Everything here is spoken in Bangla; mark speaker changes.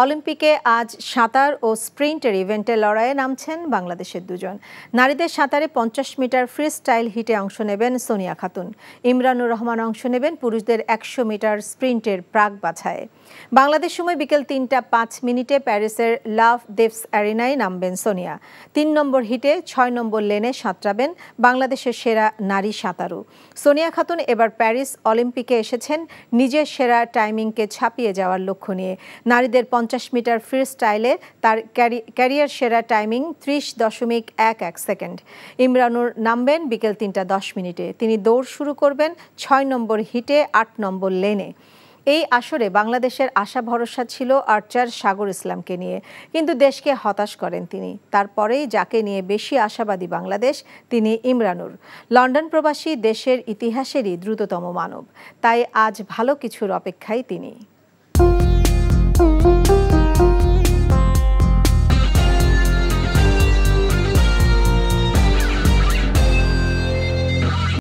Speaker 1: অলিম্পিকে আজ সাঁতার ও স্প্রিন্টের ইভেন্টে লড়াইয়ে নামছেন বাংলাদেশের দুজন। নারীদের সাঁতারে 50 মিটার ফ্রি স্টাইল হিটে অংশ নেবেন সোনিয়া খাতুন। ইমরানুর রহমান অংশ নেবেন পুরুষদের 100 মিটার স্প্রিন্টের প্রাক বাছাইয়ে। বাংলাদেশ সময় বিকেল 3টা 5 মিনিটে প্যারিসের লাভ দেভস অ্যারিনায় নামবেন সোনিয়া। 3 নম্বর হিটে 6 নম্বর লেনে সাঁতরাবেন বাংলাদেশের সেরা নারী সাঁতারু। সোনিয়া খাতুন এবার প্যারিস অলিম্পিকে এসেছেন নিজের সেরা টাইমিংকে ছাপিয়ে যাওয়ার লক্ষ্য নিয়ে। নারীদের 50 মিটার ফ্রি স্টাইলে তার ক্যারিয়ার সেরা টাইমিং 30.11 সেকেন্ড। ইমরানুর নামবেন বিকেল 3টা 10 মিনিটে। তিনি দৌড় শুরু করবেন 6 নম্বর হিটে 8 নম্বর লেনে। এই আসরে বাংলাদেশের আশা ভরসা ছিল আর্চার সাগর ইসলামকে নিয়ে, কিন্তু দেশকে হতাশ করেন তিনি। তারপরেই যাকে নিয়ে বেশি আশাবাদী বাংলাদেশ, তিনি ইমরানুর। লন্ডন প্রবাসী, দেশের ইতিহাসেরই দ্রুততম মানব। তাই আজ ভালো কিছুর অপেক্ষায় তিনি।